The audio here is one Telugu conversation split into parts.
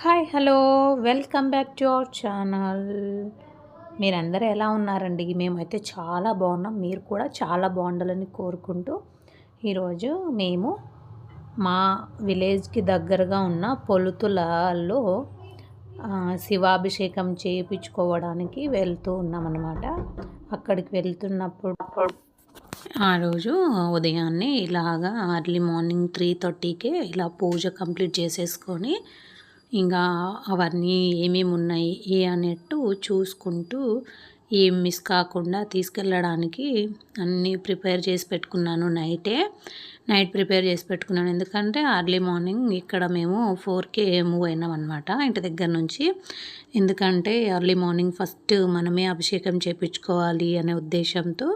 Hi hello welcome back to our channel. మీరందరూ ఎలా ఉన్నారండి? మేమైతే చాలా బాగున్నాం. మీరు కూడా చాలా బాగుండాలని కోరుకుంటూ ఈరోజు మేము మా విలేజ్కి దగ్గరగా ఉన్న పొలుతులలో శివాభిషేకం చేయించుకోవడానికి వెళ్తూ ఉన్నామన్నమాట. అక్కడికి వెళ్తున్నప్పుడు ఆ రోజు ఉదయాన్నే ఇలాగా ఎర్లీ మార్నింగ్ 3:30కే ఇలా పూజ కంప్లీట్ చేసేసుకొని ఇంకా అవన్నీ ఏమేమి ఉన్నాయి అన్నట్టు చూసుకుంటూ ఏం మిస్ కాకుండా తీసుకెళ్ళడానికి అన్నీ ప్రిపేర్ చేసి పెట్టుకున్నాను. నైట్ ప్రిపేర్ చేసి పెట్టుకున్నాను. ఎందుకంటే ఎర్లీ మార్నింగ్ ఇక్కడ మేము 4కే మూవ్ అయినాం అనమాట ఇంటి దగ్గర నుంచి. ఎందుకంటే ఎర్లీ మార్నింగ్ ఫస్ట్ మనమే అభిషేకం చేయించుకోవాలి అనే ఉద్దేశంతో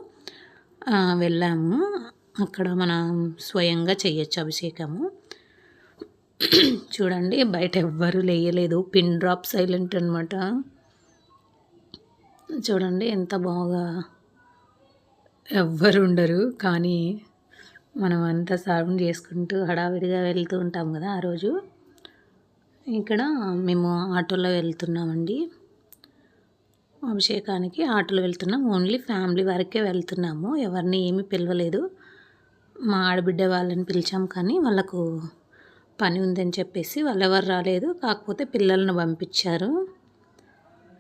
వెళ్ళాము. అక్కడ మనం స్వయంగా చేయొచ్చు అభిషేకము. చూడండి, బయట ఎవ్వరూ లేయలేదు. పిన్ డ్రాప్ సైలెంట్ అనమాట. చూడండి ఎంత బాగా ఎవ్వరు ఉండరు, కానీ మనం అంతా సౌండ్ చేసుకుంటూ హడావిడిగా వెళ్తూ ఉంటాం కదా. ఆ రోజు ఇక్కడ మేము ఆటోలో వెళ్తున్నామండి అభిషేకానికి. ఆటోలో వెళ్తున్నాం. ఓన్లీ ఫ్యామిలీ వరకే వెళ్తున్నాము. ఎవరిని ఏమీ పిలవలేదు. మా ఆడబిడ్డ వాళ్ళని పిలిచాం, కానీ వాళ్ళకు పని ఉందని చెప్పేసి వాళ్ళు ఎవరు రాలేదు. కాకపోతే పిల్లలను పంపించారు.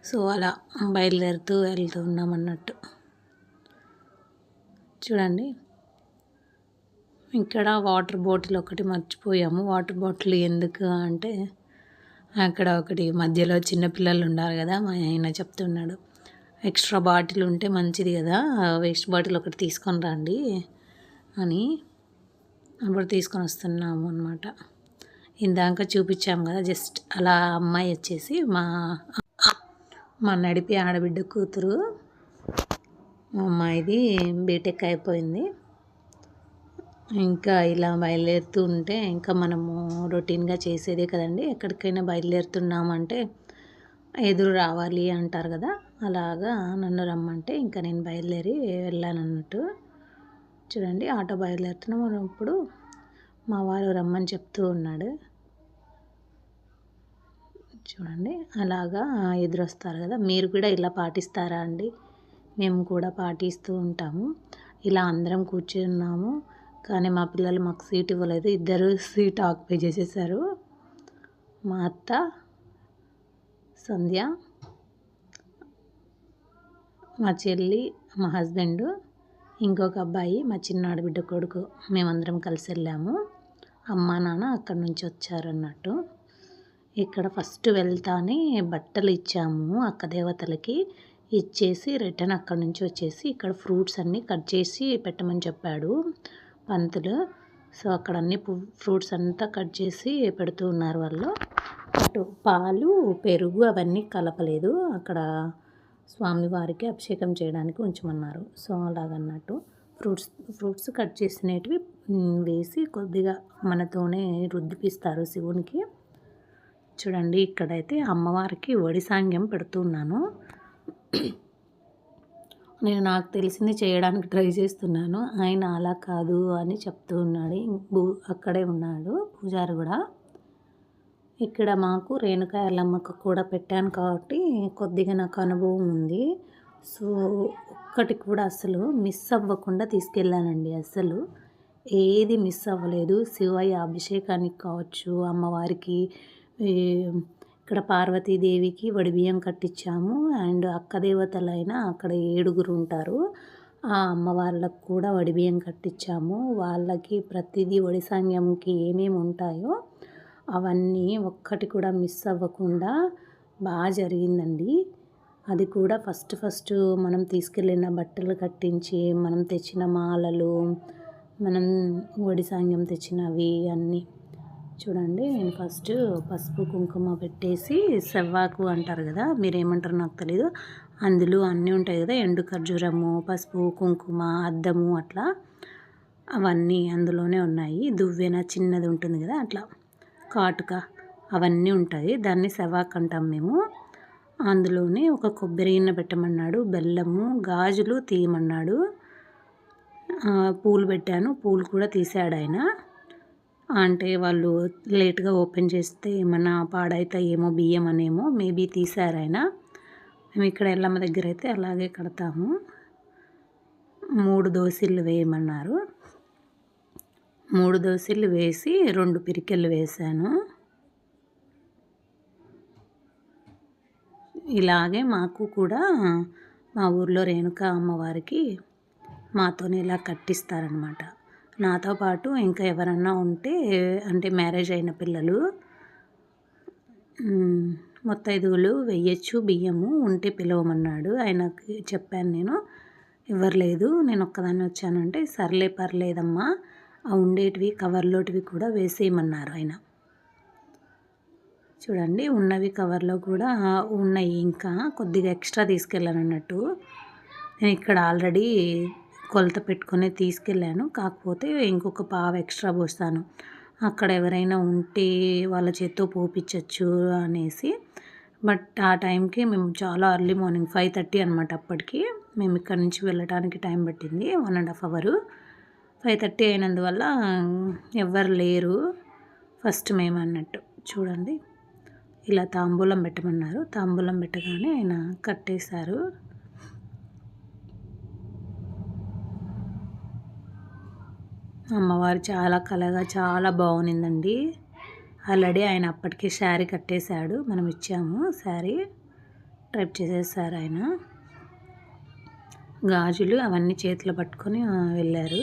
సో అలా బయలుదేరుతూ వెళ్తూ ఉన్నాం అన్నట్టు. చూడండి, ఇక్కడ వాటర్ బాటిల్ ఒకటి మర్చిపోయాము. వాటర్ బాటిల్ ఎందుకు అంటే అక్కడ ఒకటి మధ్యలో చిన్నపిల్లలు ఉన్నారు కదా, మా ఆయన చెప్తున్నాడు ఎక్స్ట్రా బాటిల్ ఉంటే మంచిది కదా, వేస్ట్ బాటిల్ ఒకటి తీసుకొని రండి అని. అప్పుడు తీసుకొని వస్తున్నాము అనమాట. ఇందాక చూపించాము కదా, జస్ట్ అలా అమ్మాయి వచ్చేసి మా నడిపి ఆడబిడ్డ కూతురు. మా అమ్మాయిది బీటెక్ అయిపోయింది. ఇంకా ఇలా బయలుదేరుతూ ఉంటే ఇంకా మనము రొటీన్గా చేసేదే కదండి. ఎక్కడికైనా బయలుదేరుతున్నామంటే ఎదురు రావాలి అంటారు కదా, అలాగా నన్ను రమ్మంటే ఇంకా నేను బయలుదేరి వెళ్ళాను అన్నట్టు. చూడండి, ఆటో బయలుదేరుతున్నాం. ఇప్పుడు మా వారు రమ్మని చెప్తూ ఉన్నాడు. చూడండి, అలాగా ఎదురొస్తారు కదా. మీరు కూడా ఇలా పాటిస్తారా అండి? మేము కూడా పాటిస్తూ ఉంటాము. ఇలా అందరం కూర్చున్నాము, కానీ మా పిల్లలు మాకు సీట్ ఇవ్వలేదు. ఇద్దరు సీట్ ఆక్యుపై చేసేసారు. మా అత్త సంధ్య, మా చెల్లి, మా హస్బెండు, ఇంకొక అబ్బాయి, మా చిన్న ఆడబిడ్డ కొడుకు, మేమందరం కలిసి వెళ్ళాము. అమ్మ నాన్న అక్కడి నుంచి వచ్చారన్నట్టు. ఇక్కడ ఫస్ట్ వెళ్తానే బట్టలు ఇచ్చాము అక్క దేవతలకి. ఇచ్చేసి రిటర్న్ అక్కడి నుంచి వచ్చేసి ఇక్కడ ఫ్రూట్స్ అన్నీ కట్ చేసి పెట్టమని చెప్పాడు పంతులు. సో అక్కడ అన్ని ఫ్రూట్స్ అంతా కట్ చేసి పెడుతూ ఉన్నారు వాళ్ళు. అటు పాలు పెరుగు అవన్నీ కలపలేదు, అక్కడ స్వామివారికి అభిషేకం చేయడానికి ఉంచమన్నారు. సో అలాగన్నట్టు ఫ్రూట్స్ కట్ చేసినవి వేసి కొద్దిగా మనతోనే రుద్దిపిస్తారు శివునికి. చూడండి, ఇక్కడైతే అమ్మవారికి వడి సాంగ్యం పెడుతున్నాను. నేను నాకు తెలిసింది చేయడానికి ట్రై చేస్తున్నాను. ఆయన అలా కాదు అని చెప్తూ ఉన్నాడు. అక్కడే ఉన్నాడు పూజారి కూడా. ఇక్కడ మాకు రేణుకా ఎల్లమ్మకు కూడా పెట్టాను కాబట్టి కొద్దిగా నాకు అనుభవం ఉంది. సో ఒక్కటి కూడా అసలు మిస్ అవ్వకుండా తీసుకెళ్ళానండి. అసలు ఏది మిస్ అవ్వలేదు. శివయ్య అభిషేకానికి కావచ్చు, అమ్మవారికి ఇక్కడ పార్వతీదేవికి వడిబియ్యం కట్టించాము. అండ్ అక్క దేవతలైన అక్కడ 7 ఉంటారు. ఆ అమ్మవార్లకు కూడా వడిబియ్యం కట్టించాము. వాళ్ళకి ప్రతిదీ వడి సాంగ్యంకి ఏమేమి ఉంటాయో అవన్నీ ఒక్కటి కూడా మిస్ అవ్వకుండా బాగా జరిగిందండి. అది కూడా ఫస్ట్ మనం తీసుకెళ్ళిన బట్టలు కట్టించి, మనం తెచ్చిన మాలలు, మనం వడి సాంగ్యం తెచ్చినవి అన్నీ. చూడండి, నేను ఫస్ట్ పసుపు కుంకుమ పెట్టేసి సెవ్వాకు అంటారు కదా, మీరేమంటారు నాకు తెలీదు, అందులో అన్నీ ఉంటాయి కదా, ఎండు ఖర్జూరము, పసుపు కుంకుమ, అద్దము, అట్లా అవన్నీ అందులోనే ఉన్నాయి. దువ్వెన చిన్నది ఉంటుంది కదా, అట్లా కాటుక అవన్నీ ఉంటాయి. దాన్ని సెవ్వాకు అంటాం మేము. అందులోనే ఒక కొబ్బరి గిన్నె పెట్టమన్నాడు, బెల్లము, గాజులు తీయమన్నాడు. పూలు పెట్టాను, పూలు కూడా తీసాడు ఆయన. అంటే వాళ్ళు లేట్గా ఓపెన్ చేస్తే ఏమన్నా పాడైతాయేమో బియ్యం అనేమో మేబీ తీసారాయన. మేము ఇక్కడ ఎల్లమ్మ దగ్గర అయితే అలాగే కడతాము. 3 దోసిళ్ళు వేయమన్నారు. 3 దోసిళ్ళు వేసి 2 పిరికెళ్ళు వేశాను. ఇలాగే మాకు కూడా మా ఊర్లో రేణుకా అమ్మవారికి మాతోనే ఇలా కట్టిస్తారనమాట. నాతో పాటు ఇంకా ఎవరన్నా ఉంటే అంటే మ్యారేజ్ అయిన పిల్లలు ముత్తైదువులు వెయ్యొచ్చు బియ్యము ఉంటే పిలవమన్నాడు. ఆయనకి చెప్పాను నేను. ఎవరు లేదు నేను ఒక్కదాన్ని వచ్చానంటే సర్లే పర్లేదమ్మా ఆ ఉండేటివి కవర్లోటివి కూడా వేసేయమన్నారు ఆయన. చూడండి ఉన్నవి కవర్లో కూడా ఉన్నాయి, ఇంకా కొద్దిగా ఎక్స్ట్రా తీసుకెళ్ళాను అన్నట్టు. నేను ఇక్కడ ఆల్రెడీ కొలత పెట్టుకొని తీసుకెళ్ళాను, కాకపోతే ఇంకొక పావు ఎక్స్ట్రా పోస్తాను. అక్కడ ఎవరైనా ఉంటే వాళ్ళ చేత్తో పోపించచ్చు అనేసి. బట్ ఆ టైంకి మేము చాలా ఎర్లీ మార్నింగ్ 5:30 అనమాట. అప్పటికి మేము ఇక్కడ నుంచి వెళ్ళడానికి టైం పట్టింది 1.5 అవరు. 5:30 అయినందువల్ల ఎవ్వరు లేరు ఫస్ట్ మేము అన్నట్టు. చూడండి ఇలా తాంబూలం పెట్టమన్నారు. తాంబూలం పెట్టగానే ఆయన కట్టేశారు. అమ్మవారు చాలా కళగా చాలా బాగుందండి. ఆల్రెడీ ఆయన అప్పటికే శారీ కట్టేశాడు, మనం ఇచ్చాము శారీ, టైప్ చేసేసారు ఆయన. గాజులు అవన్నీ చేతిలో పట్టుకొని వెళ్ళారు.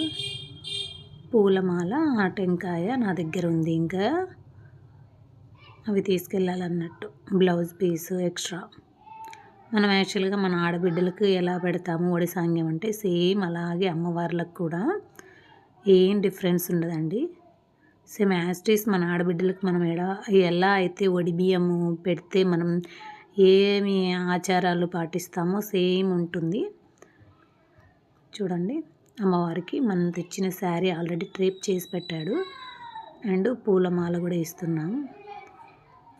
పూలమాల టెంకాయ నా దగ్గర ఉంది, ఇంకా అవి తీసుకెళ్ళాలన్నట్టు. Blouse piece extra. మనం యాక్చువల్గా మన ఆడబిడ్డలకు ఎలా పెడతాము ఒడి సాంగ్యం అంటే సేమ్ అలాగే అమ్మవార్లకు కూడా ఏం డిఫరెన్స్ ఉండదండి. సేమ్ యాజ్ ఇట్ ఈస్ మన ఆడబిడ్డలకు మనం ఎలా అయితే ఒడి బియ్యము పెడితే మనం ఏమి ఆచారాలు పాటిస్తామో సేమ్ ఉంటుంది. చూడండి అమ్మవారికి మనం తెచ్చిన శారీ ఆల్రెడీ డ్రేప్ చేసి పెట్టాడు. అండ్ పూలమాల కూడా ఇస్తున్నాము.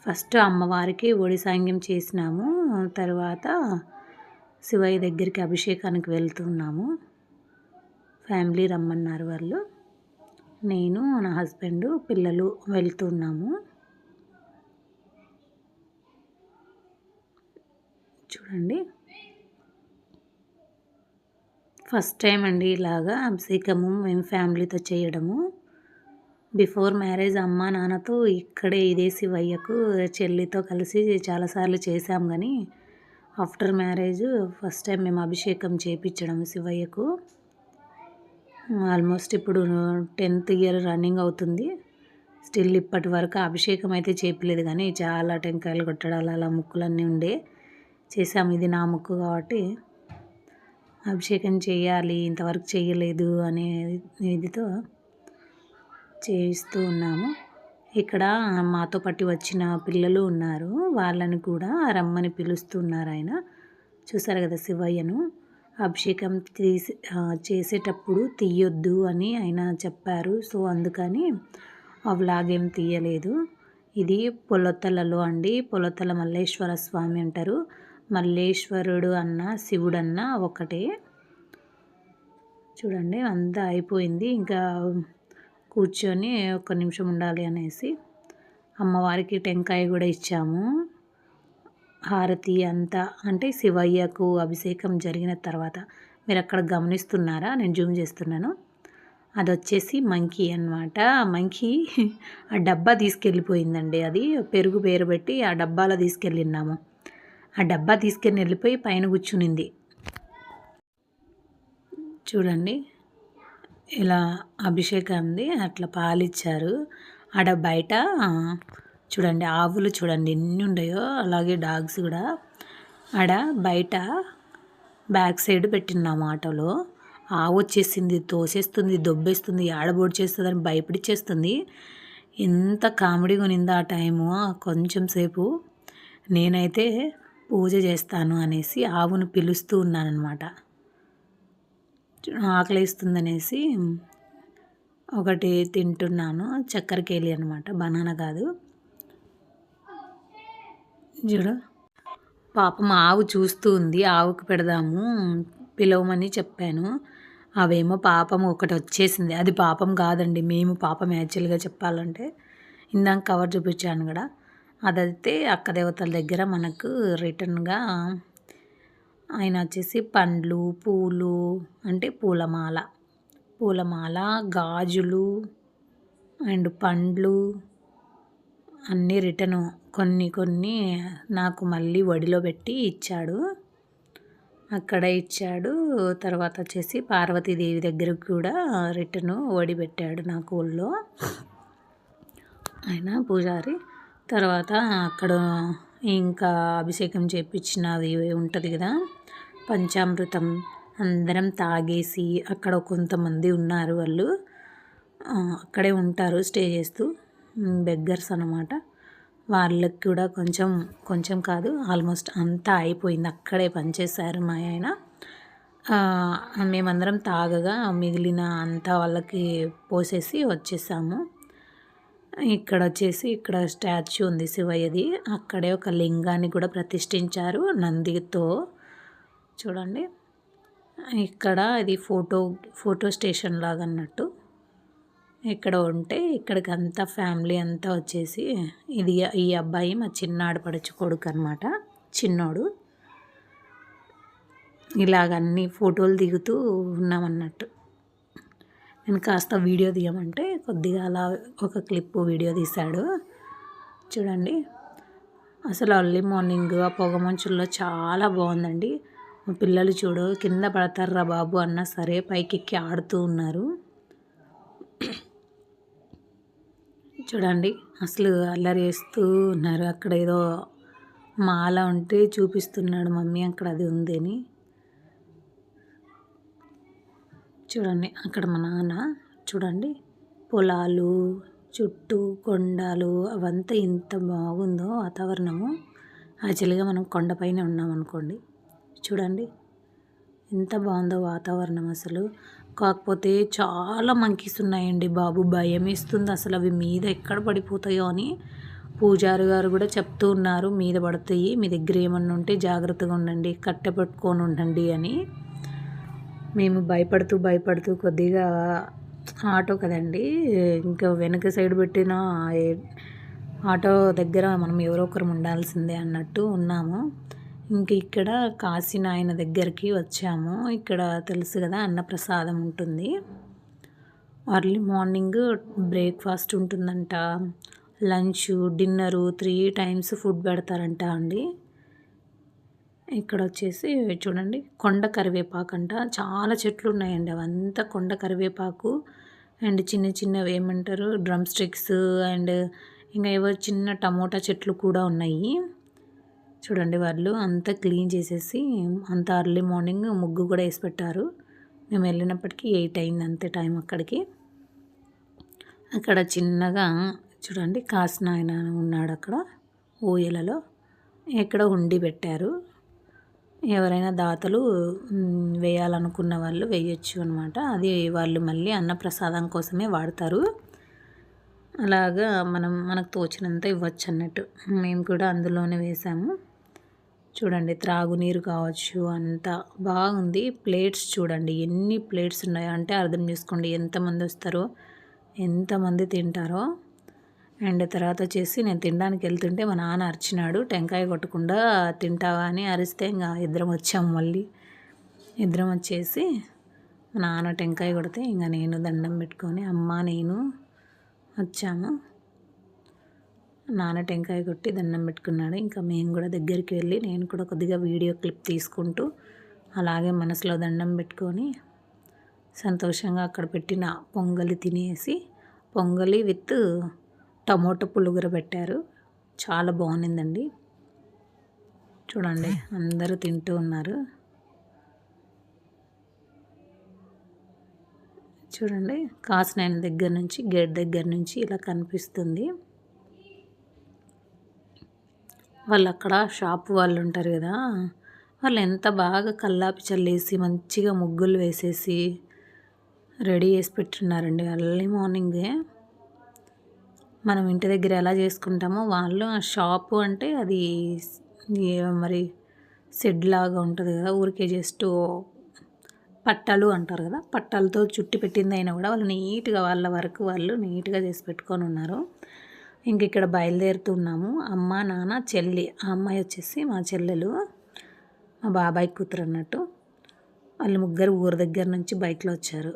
ఫస్ట్ అమ్మవారికి ఒడి సాంగ్యం చేసినాము, తర్వాత శివయ్య దగ్గరికి అభిషేకానికి వెళ్తున్నాము. ఫ్యామిలీ రమ్మన్నారు వాళ్ళు, నేను నా హస్బెండ్ పిల్లలు వెళ్తున్నాము. చూడండి ఫస్ట్ టైం అండి ఇలాగా అభిషేకము మేము ఫ్యామిలీతో చేయడము. బిఫోర్ మ్యారేజ్ అమ్మ నాన్నతో ఇక్కడే ఇదే శివయ్యకు చెల్లితో కలిసి చాలాసార్లు చేశాం, కానీ ఆఫ్టర్ మ్యారేజ్ ఫస్ట్ టైం మేము అభిషేకం చేయించడం శివయ్యకు. ఆల్మోస్ట్ ఇప్పుడు 10th ఇయర్ రన్నింగ్ అవుతుంది. స్టిల్ ఇప్పటి వరకు అభిషేకం అయితే చేయలేదు, కానీ చాలా టెంకాయలు కొట్టడాలు అలా ముక్కులన్నీ ఉండే చేసాము. ఇది నా ముక్కు కాబట్టి అభిషేకం చేయాలి, ఇంతవరకు చేయలేదు అనే ఇదితో చేయిస్తూ ఉన్నాము. ఇక్కడ మాతో పాటు వచ్చిన పిల్లలు ఉన్నారు, వాళ్ళని కూడా రమ్మని పిలుస్తున్నారు ఆయన. చూసారు కదా శివయ్యను అభిషేకం చేసేటప్పుడు తీయొద్దు అని ఆయన చెప్పారు. సో అందుకని ఆ వ్లాగ్ ఏం తీయలేదు. ఇది పొలతలలో అండి, పొలతల మల్లేశ్వర స్వామి అంటారు. మల్లేశ్వరుడు అన్న శివుడు అన్న ఒకటే. చూడండి అంతా అయిపోయింది, ఇంకా కూర్చొని 1 నిమిషం ఉండాలి అనేసి అమ్మవారికి టెంకాయ కూడా ఇచ్చాము. హారతి అంతా అంటే శివయ్యకు అభిషేకం జరిగిన తర్వాత మీరు అక్కడ గమనిస్తున్నారా, నేను జూమ్ చేస్తున్నాను, అది వచ్చేసి మంకీ అన్నమాట. మంకీ ఆ డబ్బా తీసుకెళ్ళిపోయిందండి. అది పెరుగు పేరు పెట్టి ఆ డబ్బాలో తీసుకెళ్ళినాము. ఆ డబ్బా తీసుకెళ్ళి వెళ్ళిపోయి పైన కూర్చునింది. చూడండి ఇలా అభిషేకంది అట్లా పాలిచ్చారు. ఆడ బయట చూడండి ఆవులు చూడండి ఎన్ని ఉన్నాయో, అలాగే డాగ్స్ కూడా. ఆడ బయట బ్యాక్ సైడ్ పెట్టినాము ఆటోలో. ఆవు వచ్చేసింది, తోసేస్తుంది, దొబ్బేస్తుంది, ఆడబోడు చేస్తుంది అని భయపడిచ్చేస్తుంది. ఎంత కామెడీగా ఉన్నిందో ఆ టైము. కొంచెం సేపు నేనైతే పూజ చేస్తాను అనేసి ఆవును పిలుస్తూ ఉన్నానన్నమాట. ఆకలిస్తుందనేసి ఒకటి తింటున్నాను, చక్కెరకేళి అనమాట, బనానా కాదు. చూడు పాపం ఆవు చూస్తూ ఉంది, ఆవుకు పెడదాము పిలవమని చెప్పాను. అవేమో పాపం ఒకటి వచ్చేసింది. అది పాపం కాదండి, మేము పాపం యాక్చువల్గా చెప్పాలంటే. ఇందాక కవర్ చూపించాను కూడా. అదైతే అక్క దేవతల దగ్గర మనకు రిటర్న్గా ఆయన వచ్చేసి పండ్లు, పూలు, అంటే పూలమాల, గాజులు అండ్ పండ్లు అన్నీ రిటర్ను కొన్ని నాకు మళ్ళీ వడిలో పెట్టి ఇచ్చాడు. అక్కడ ఇచ్చాడు. తర్వాత వచ్చేసి పార్వతీదేవి దగ్గరకు కూడా రిటర్ను వడి పెట్టాడు నాకు ఊళ్ళో ఆయన పూజారి. తర్వాత అక్కడ ఇంకా అభిషేకం చేయించినవి ఉంటుంది కదా, పంచామృతం అందరం తాగేసి, అక్కడ కొంతమంది ఉన్నారు, వాళ్ళు అక్కడే ఉంటారు స్టే చేస్తూ, బెగ్గర్స్ అన్నమాట. వాళ్ళకి కూడా కొంచెం కాదు, ఆల్మోస్ట్ అంతా అయిపోయింది, అక్కడే పనిచేశారు మా ఆయన. మేమందరం తాగగా మిగిలిన అంతా వాళ్ళకి పోసేసి వచ్చేసాము. ఇక్కడ వచ్చేసి ఇక్కడ స్టాచ్యూ ఉంది శివయ్యది, అక్కడే ఒక లింగాన్ని కూడా ప్రతిష్ఠించారు నందితో. చూడండి, ఇక్కడ ఇది ఫోటో స్టేషన్ లాగా అన్నట్టు. ఇక్కడ ఉంటే ఇక్కడికి అంతా ఫ్యామిలీ అంతా వచ్చేసి, ఈ అబ్బాయి మా చిన్న ఆడపడుచు కొడుకు అనమాట, చిన్నోడు. ఇలాగన్నీ ఫోటోలు దిగుతూ ఉన్నామన్నట్టు. నేను కాస్త వీడియో తీయమంటే కొద్దిగా అలా ఒక క్లిప్ వీడియో తీశాడు. చూడండి, అసలు అర్లీ మార్నింగ్ ఆ పొగ మంచుల్లో చాలా బాగుందండి. మా పిల్లలు చూడు కింద పడతారా బాబు అన్నా సరే పైకెక్కి ఆడుతూ ఉన్నారు. చూడండి, అసలు అల్లరి వేస్తూ ఉన్నారు. అక్కడ ఏదో మాల ఉంటే చూపిస్తున్నాడు మమ్మీ, అక్కడ అది ఉందని. చూడండి, అక్కడ మా నాన్న చూడండి, పొలాలు చుట్టూ కొండలు అవంతా ఎంత బాగుందో వాతావరణము. యాక్చువల్గా మనం కొండపైన ఉన్నాం అనుకోండి. చూడండి ఎంత బాగుందో వాతావరణం అసలు. కాకపోతే చాలా మంకీస్ ఉన్నాయండి బాబు, భయం వేస్తుంది అసలు, అవి మీద ఎక్కడ పడిపోతాయో అని. పూజారి గారు కూడా చెప్తూ ఉన్నారు, మీద పడతాయి, మీ దగ్గర ఏమన్నా ఉంటే జాగ్రత్తగా ఉండండి, కట్టె పట్టుకొని ఉండండి అని. మేము భయపడుతూ కొద్దిగా ఆటో కదండి, ఇంకా వెనక సైడ్ పెట్టిన ఆటో దగ్గర మనం ఎవరో ఒకరు ఉండాల్సిందే అన్నట్టు ఉన్నాము. ఇంక ఇక్కడ కాశీనాయన దగ్గరికి వచ్చాము. ఇక్కడ తెలుసు కదా అన్నప్రసాదం ఉంటుంది. అర్లీ మార్నింగ్ బ్రేక్ఫాస్ట్ ఉంటుందంట, లంచ్, డిన్నరు 3 times ఫుడ్ పెడతారంట అండి. ఇక్కడ వచ్చేసి చూడండి, కొండ కరివేపాకు అంట, చాలా చెట్లు ఉన్నాయండి, అవంతా కొండ కరివేపాకు అండ్ చిన్నవి ఏమంటారు డ్రమ్ స్టిక్స్ అండ్ ఇంకా ఏవో చిన్న టమోటా చెట్లు కూడా ఉన్నాయి. చూడండి, వాళ్ళు అంతా క్లీన్ చేసేసి అంత అర్లీ మార్నింగ్ ముగ్గు కూడా వేసి పెట్టారు. మేము వెళ్ళినప్పటికీ 8 అయింది అంతే టైం అక్కడికి. అక్కడ చిన్నగా చూడండి కాశీనాయన ఉన్నాడు అక్కడ ఊయలలో. ఇక్కడ హుండీ పెట్టారు, ఎవరైనా దాతలు వేయాలనుకున్న వాళ్ళు వేయచ్చు అనమాట. అది వాళ్ళు మళ్ళీ అన్నప్రసాదం కోసమే వాడతారు. అలాగా మనకు తోచినంత ఇవ్వచ్చు అన్నట్టు. మేము కూడా అందులోనే వేసాము. చూడండి, త్రాగునీరు కావచ్చు, అంతా బాగుంది. ప్లేట్స్ చూడండి ఎన్ని ప్లేట్స్ ఉన్నాయో, అంటే అర్థం చేసుకోండి ఎంతమంది వస్తారో, ఎంతమంది తింటారో. అండ్ తర్వాత వచ్చేసి నేను తినడానికి వెళ్తుంటే మా నాన్న అరిచినాడు, టెంకాయ కొట్టకుండా తింటావా అని అరిస్తే ఇంకా ఇద్దరం వచ్చాము. మళ్ళీ ఇద్దరం వచ్చేసి మా నాన్న టెంకాయ కొడితే ఇంకా నేను దండం పెట్టుకొని అమ్మ నేను వచ్చాము. నాన్న టెంకాయ కొట్టి దండం పెట్టుకున్నాడు. ఇంకా మేము కూడా దగ్గరికి వెళ్ళి నేను కూడా కొద్దిగా వీడియో క్లిప్ తీసుకుంటూ అలాగే మనసులో దండం పెట్టుకొని సంతోషంగా అక్కడ పెట్టిన పొంగలి తినేసి, పొంగలి విత్ టమోటా పులుగుర పెట్టారు, చాలా బాగుండిందండి. చూడండి అందరూ తింటూ ఉన్నారు. చూడండి, కాశీనాయన దగ్గర నుంచి గేట్ దగ్గర నుంచి ఇలా కనిపిస్తుంది. వాళ్ళు అక్కడ షాప్ వాళ్ళు ఉంటారు కదా, వాళ్ళు ఎంత బాగా కల్లాపి చల్లేసి మంచిగా ముగ్గులు వేసేసి రెడీ చేసి పెట్టున్నారండి అర్లీ మార్నింగే. మనం ఇంటి దగ్గర ఎలా చేసుకుంటామో వాళ్ళు ఆ షాపు అంటే అది మరి షెడ్ లాగా ఉంటుంది కదా, ఊరికే జస్ట్ పట్టాలు అంటారు కదా, పట్టాలతో చుట్టి పెట్టిందైనా కూడా వాళ్ళు నీట్గా వాళ్ళ వరకు వాళ్ళు నీట్గా చేసి పెట్టుకొని ఉన్నారు. ఇంక ఇక్కడ బయలుదేరుతున్నాము. అమ్మ, నాన్న, చెల్లి. ఆ అమ్మాయి వచ్చేసి మా చెల్లెలు, మా బాబాయ్ కూతురు అన్నట్టు. వాళ్ళు ముగ్గురు ఊరు దగ్గర నుంచి బైక్లో వచ్చారు.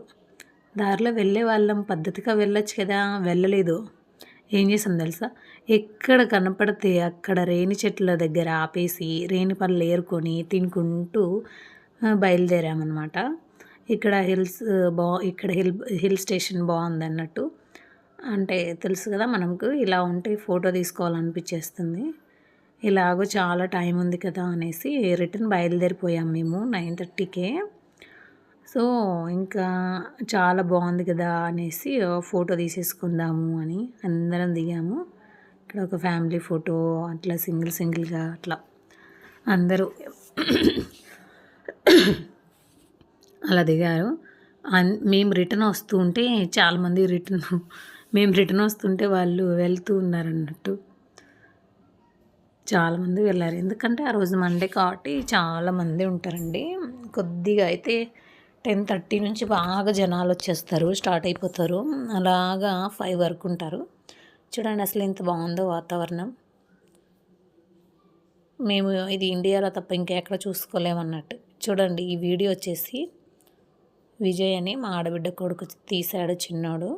దారిలో వెళ్ళే వాళ్ళం, పద్ధతిగా వెళ్ళొచ్చు కదా, వెళ్ళలేదు. ఏం చేసాం తెలుసా, ఎక్కడ కనపడితే అక్కడ రేణి చెట్ల దగ్గర ఆపేసి రేణి పళ్ళు ఏరుకొని తినుకుంటూ బయలుదేరామన్నమాట. ఇక్కడ ఇక్కడ హిల్ స్టేషన్ బాగుంది అన్నట్టు. అంటే తెలుసు కదా మనకు, ఇలా ఉంటే ఫోటో తీసుకోవాలనిపించేస్తుంది. ఇలాగో చాలా టైం ఉంది కదా అనేసి రిటర్న్ బయలుదేరిపోయాం మేము 9:30కే. సో ఇంకా చాలా బాగుంది కదా అనేసి ఫోటో తీసేసుకుందాము అని అందరం దిగాము. ఇక్కడ ఒక ఫ్యామిలీ ఫోటో అట్లా సింగిల్గా అట్లా అందరూ అలా దిగారు. మేము రిటర్న్ వస్తూ ఉంటే చాలామంది మేము రిటర్న్ వస్తుంటే వాళ్ళు వెళ్తూ ఉన్నారన్నట్టు. చాలామంది వెళ్ళారు, ఎందుకంటే ఆ రోజు మండే కాబట్టి చాలామంది ఉంటారండి. కొద్దిగా అయితే 10:30 నుంచి బాగా జనాలు వచ్చేస్తారు, స్టార్ట్ అయిపోతారు. అలాగా 5 వరకు ఉంటారు. చూడండి అసలు ఎంత బాగుందో వాతావరణం. మేము ఇది ఇండియాలో తప్ప ఇంకెక్కడ చూసుకోలేమన్నట్టు. చూడండి ఈ వీడియో వచ్చేసి విజయ్ అని మా ఆడబిడ్డ కొడుకు తీశాడు, చిన్నోడు.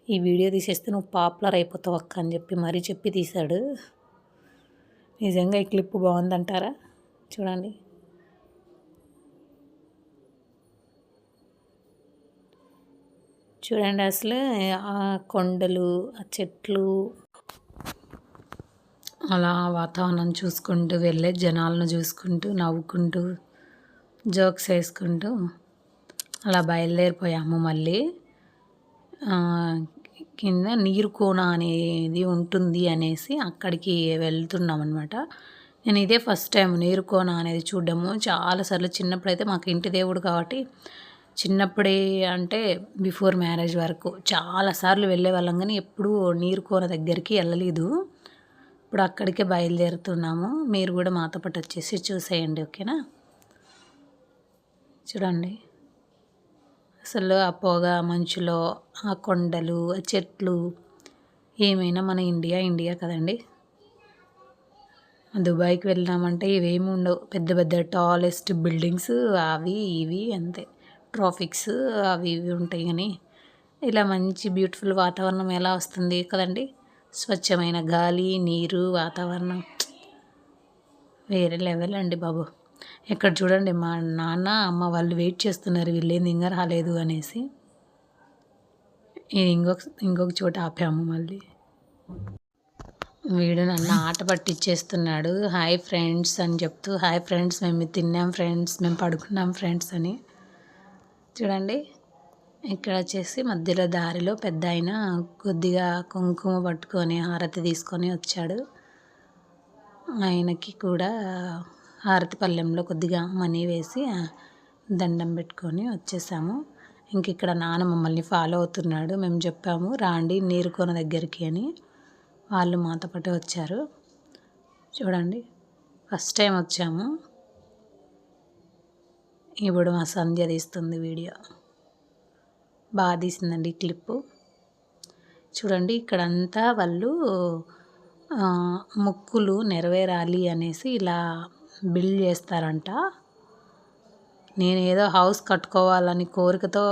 ఈ వీడియో తీసేస్తే నువ్వు పాపులర్ అయిపోతావు అక్క అని మరీ చెప్పి తీశాడు. నిజంగా ఈ క్లిప్ బాగుందంటారా? చూడండి చూడండి అసలు ఆ కొండలు, ఆ చెట్లు, అలా వాతావరణం చూసుకుంటూ వెళ్ళే జనాలను చూసుకుంటూ నవ్వుకుంటూ జోక్స్ వేసుకుంటూ అలా బయలుదేరిపోయాము. మళ్ళీ కింద నీరుకోన అనేది ఉంటుంది అనేసి అక్కడికి వెళ్తున్నాం అనమాట. నేను ఇదే ఫస్ట్ టైం నీరుకోన అనేది చూడడము. చాలాసార్లు చిన్నప్పుడైతే మాకు ఇంటి దేవుడు కాబట్టి చిన్నప్పుడే అంటే బిఫోర్ మ్యారేజ్ వరకు చాలాసార్లు వెళ్ళేవాళ్ళం, కానీ ఎప్పుడూ నీరుకోన దగ్గరికి వెళ్ళలేదు. ఇప్పుడు అక్కడికే బయలుదేరుతున్నాము. మీరు కూడా మాతో పాటు వచ్చేసి చూసేయండి, ఓకేనా? చూడండి అసలు ఆ పొగ మంచులో ఆ కొండలు, ఆ చెట్లు, ఏమైనా మన ఇండియా కదండి. దుబాయ్కి వెళ్ళినామంటే ఇవేమి ఉండవు, పెద్ద పెద్ద టాలెస్ట్ బిల్డింగ్స్ అవి ఇవి అంతే, ట్రాఫిక్స్ అవి ఇవి ఉంటాయి. కానీ ఇలా మంచి బ్యూటిఫుల్ వాతావరణం ఎలా వస్తుంది కదండి. స్వచ్ఛమైన గాలి, నీరు, వాతావరణం వేరే లెవెల్ అండి బాబు. ఇక్కడ చూడండి మా నాన్న అమ్మ వాళ్ళు వెయిట్ చేస్తున్నారు, వీళ్ళేంది ఇంకా రాలేదు అనేసి. ఇంకొక చోట ఆపాము. మళ్ళీ వీడు నన్ను ఆట పట్టించేస్తున్నాడు. హాయ్ ఫ్రెండ్స్ అని చెప్తూ, హాయ్ ఫ్రెండ్స్ మేము తిన్నాం ఫ్రెండ్స్, మేము పడుకున్నాం ఫ్రెండ్స్ అని. చూడండి ఇక్కడ వచ్చేసి మధ్యలో దారిలో పెద్ద ఆయన కొద్దిగా కుంకుమ పట్టుకొని హారతి తీసుకొని వచ్చాడు. ఆయనకి కూడా హారతి పళ్ళెంలో కొద్దిగా మనీ వేసి దండం పెట్టుకొని వచ్చేసాము. ఇంక ఇక్కడ నాన్న మమ్మల్ని ఫాలో అవుతున్నాడు. మేము చెప్పాము రాండి నీరుకోన దగ్గరికి అని, వాళ్ళు మాతో పాటు వచ్చారు. చూడండి ఫస్ట్ టైం వచ్చాము. ఇప్పుడు మా సంధ్య తీస్తుంది వీడియో, బాగా తీసిందండి ఈ క్లిప్పు. చూడండి ఇక్కడంతా వాళ్ళు మొక్కులు నెరవేరాలి అనేసి ఇలా బిల్డ్ చేస్తారంట. నేను ఏదో హౌస్ కట్టుకోవాలని కోరికతో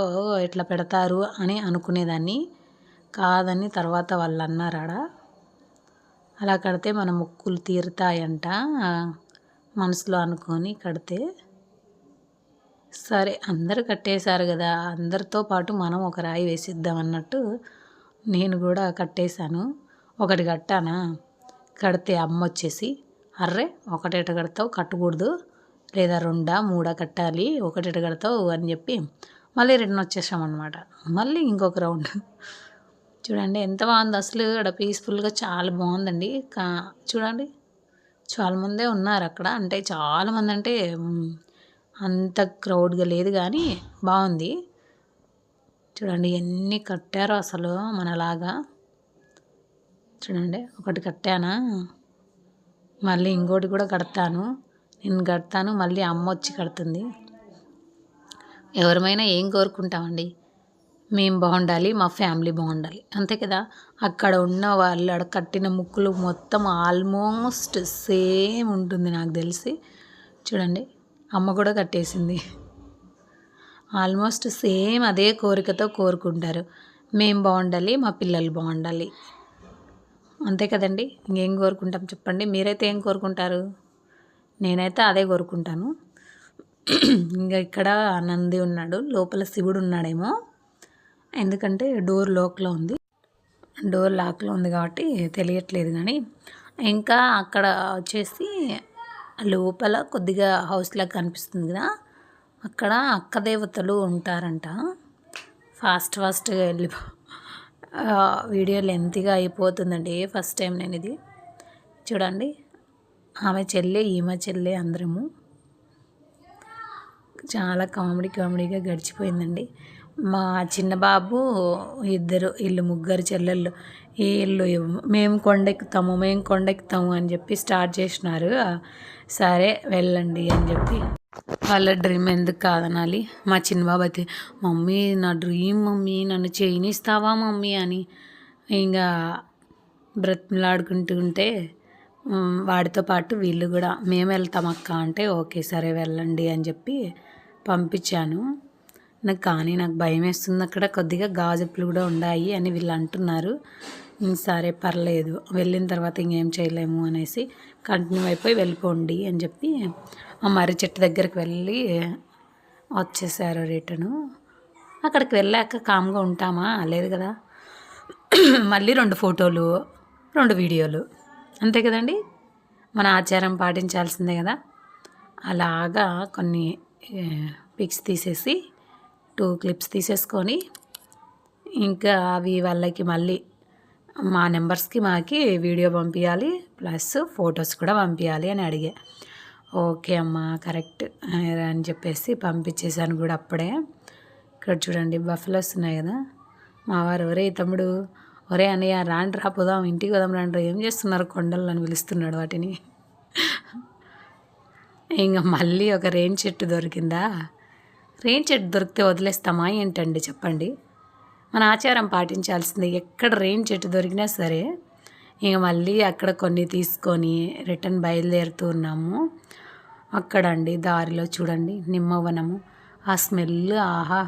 ఇట్లా పెడతారు అని అనుకునేదాన్ని కాదని తర్వాత వాళ్ళు అన్నారాడ. అలా కడితే మన మొక్కులు తీరుతాయంట మనసులో అనుకొని కడితే. సరే అందరూ కట్టేశారు కదా, అందరితో పాటు మనం ఒక రాయి వేసిద్దాం అన్నట్టు నేను కూడా కట్టేశాను. ఒకటి కట్టానా, కడితే అమ్మ వచ్చేసి అర్రే ఒకటేట కడతావు, కట్టకూడదు, లేదా 2 3 కట్టాలి, ఒకటేట కడతావు అని చెప్పి మళ్ళీ రిటర్న్ వచ్చేసామన్నమాట. మళ్ళీ ఇంకొక రౌండ్. చూడండి ఎంత బాగుంది అసలు. అక్కడ పీస్ఫుల్గా చాలా బాగుందండి. చూడండి చాలామందే ఉన్నారు అక్కడ, అంటే చాలామంది అంటే అంత క్రౌడ్గా లేదు కానీ బాగుంది. చూడండి ఎన్ని కట్టారో అసలు మనలాగా. చూడండి ఒకటి కట్టానా, మళ్ళీ ఇంకోటి కూడా కడతాను, నేను కడతాను, మళ్ళీ అమ్మ వచ్చి కడుతుంది. ఎవరమైనా ఏం కోరుకుంటామండి, మేము బాగుండాలి, మా ఫ్యామిలీ బాగుండాలి, అంతే కదా. అక్కడ ఉన్న వాళ్ళు ఆడ కట్టిన ముక్కులు మొత్తం ఆల్మోస్ట్ సేమ్ ఉంటుంది నాకు తెలిసి. చూడండి, అమ్మ కూడా కట్టేసింది. ఆల్మోస్ట్ సేమ్ అదే కోరికతో కోరుకుంటారు, మేము బాగుండాలి, మా పిల్లలు బాగుండాలి, అంతే కదండి. ఇంకేం కోరుకుంటాం చెప్పండి. మీరైతే ఏం కోరుకుంటారు? నేనైతే అదే కోరుకుంటాను. ఇంకా ఇక్కడ నంది ఉన్నాడు, లోపల శివుడు ఉన్నాడేమో, ఎందుకంటే డోర్ లాక్లో ఉంది, డోర్ లాక్లో ఉంది కాబట్టి తెలియట్లేదు. కానీ ఇంకా అక్కడ వచ్చేసి లోపల కొద్దిగా హౌస్ లాగా కనిపిస్తుంది కదా, అక్కడ అక్క దేవతలు ఉంటారంట. ఫాస్ట్గా వీడియో లెంతీగా అయిపోతుందండి. ఫస్ట్ టైం నేను ఇది చూడండి. ఆమె చెల్లె, ఈమె చెల్లె, అందరము చాలా కామెడీగా గడిచిపోయిందండి. మా చిన్న బాబు వీళ్ళు ముగ్గురు చెల్లెళ్ళు, వీళ్ళు మేము కొండెక్కుతాము అని చెప్పి స్టార్ట్ చేసినారు. సరే వెళ్ళండి అని చెప్పి, వాళ్ళ డ్రీమ్ ఎందుకు కాదనాలి. మా చిన్న బాబు అయితే, మమ్మీ నా డ్రీమ్ మమ్మీ, నన్ను చేయనిస్తావా మమ్మీ అని ఇంకా బ్రతిమలాడుకుంటూ ఉంటే, వాడితో పాటు వీళ్ళు కూడా మేము వెళ్తాం అక్క అంటే, ఓకే సరే వెళ్ళండి అని చెప్పి పంపించాను. కానీ నాకు భయం వేస్తుంది, అక్కడ కొద్దిగా గాజుపులు కూడా ఉన్నాయి అని వీళ్ళు అంటున్నారు. సరే పర్లేదు, వెళ్ళిన తర్వాత ఇంకేం చేయలేము అనేసి కంటిన్యూ అయిపోయి వెళ్ళిపోండి అని చెప్పి ఆ మర్రి చెట్టు దగ్గరికి వెళ్ళి వచ్చేసారు రిటర్ను. అక్కడికి వెళ్ళాక కామ్గా ఉంటామా? లేదు కదా. మళ్ళీ 2 ఫోటోలు 2 వీడియోలు, అంతే కదండి. మన ఆచారం పాటించాల్సిందే కదా. అలాగా కొన్ని పిక్స్ తీసేసి 2 క్లిప్స్ తీసేసుకొని, ఇంకా అవి వాళ్ళకి మళ్ళీ మా నెంబర్స్కి మాకి వీడియో పంపించాలి, ప్లస్ ఫొటోస్ కూడా పంపించాలి అని అడిగా. ఓకే అమ్మ కరెక్ట్ అని చెప్పేసి పంపించేశాను కూడా అప్పుడే. ఇక్కడ చూడండి బఫెలోస్ ఉన్నాయి కదా. మా వారు, ఒరే తమ్ముడు, ఒరే అన్నయ్య రాండ్రా పోదాం, ఇంటికి పోదాం రాండ్రా, ఏం చేస్తున్నారు కొండలు అని పిలుస్తున్నాడు వాటిని. ఇంకా మళ్ళీ ఒక రేణి చెట్టు దొరికిందా. రేణి చెట్టు దొరికితే వదిలేస్తామా ఏంటండి చెప్పండి. మన ఆచారం పాటించాల్సిందే. ఎక్కడ రేణి చెట్టు దొరికినా సరే ఇంక మళ్ళీ అక్కడ కొన్ని తీసుకొని రిటర్న్ బయలుదేరుతూ ఉన్నాము. అక్కడండి దారిలో చూడండి నిమ్మవనము, ఆ స్మెల్ ఆహా,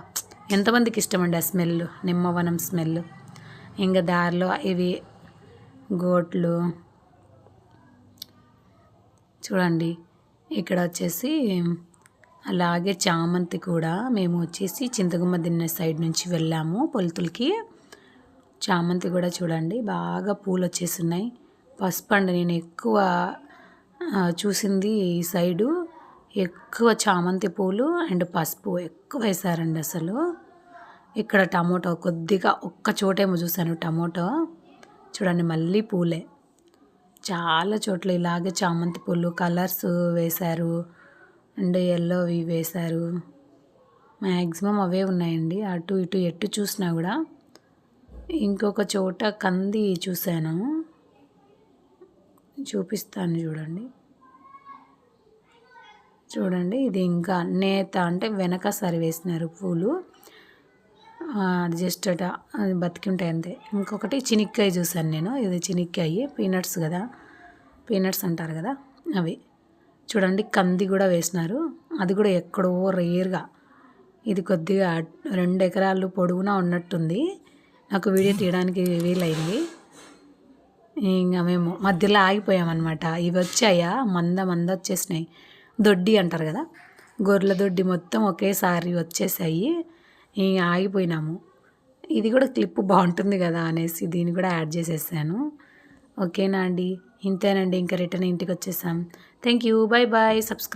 ఎంతమందికి ఇష్టమండి ఆ స్మెల్, నిమ్మవనం స్మెల్. ఇంకా దారిలో ఇవి గోట్లు చూడండి. ఇక్కడ వచ్చేసి అలాగే చామంతి కూడా, మేము వచ్చేసి చింతగుమ్మ దిన్నె సైడ్ నుంచి వెళ్ళాము పొలుతులకి. చామంతి కూడా చూడండి బాగా పూలు వచ్చేసి ఉన్నాయి. పసుపు అండి, నేను ఎక్కువ చూసింది ఈ సైడు ఎక్కువ చామంతి పూలు అండ్ పసుపు ఎక్కువ వేశారండి అసలు. ఇక్కడ టమోటో కొద్దిగా ఒక్క చోటేమో చూశాను టమోటో. చూడండి మళ్ళీ పూలే, చాలా చోట్ల ఇలాగే చామంతి పూలు కలర్స్ వేశారు అండ్ ఎల్లోవి వేశారు. మ్యాక్సిమం అవే ఉన్నాయండి, అటు ఇటు ఎటు చూసినా కూడా. ఇంకొక చోట కంది చూశాను, చూపిస్తాను చూడండి. చూడండి ఇది ఇంకా నేత అంటే వెనక సరి వేసినారు పూలు, అది జస్ట్ అట అది బతికి ఉంటాయి అంతే. ఇంకొకటి చినిక్కాయ చూశాను నేను, ఇది చినిక్కాయ పీనట్స్ కదా, పీనట్స్ అంటారు కదా అవి. చూడండి కంది కూడా వేసినారు, అది కూడా ఎక్కడో రేర్గా. ఇది కొద్దిగా 2 ఎకరాలు పొడవునా ఉన్నట్టుంది, నాకు వీడియో తీయడానికి వీలైంది. ఇంకా మేము మధ్యలో ఆగిపోయామన్నమాట. ఇవి వచ్చాయా మంద వచ్చేసినాయి, దొడ్డి అంటారు కదా, గొర్రెల దొడ్డి మొత్తం ఒకేసారి వచ్చేసాయి. ఇంక ఆగిపోయినాము. ఇది కూడా క్లిప్ బాగుంటుంది కదా అనేసి దీన్ని కూడా యాడ్ చేసేసాను. ఓకేనా అండి, ఇంతేనండి, ఇంకా రిటర్న్ ఇంటికి వచ్చేసాం. Thank you, bye bye, subscribe.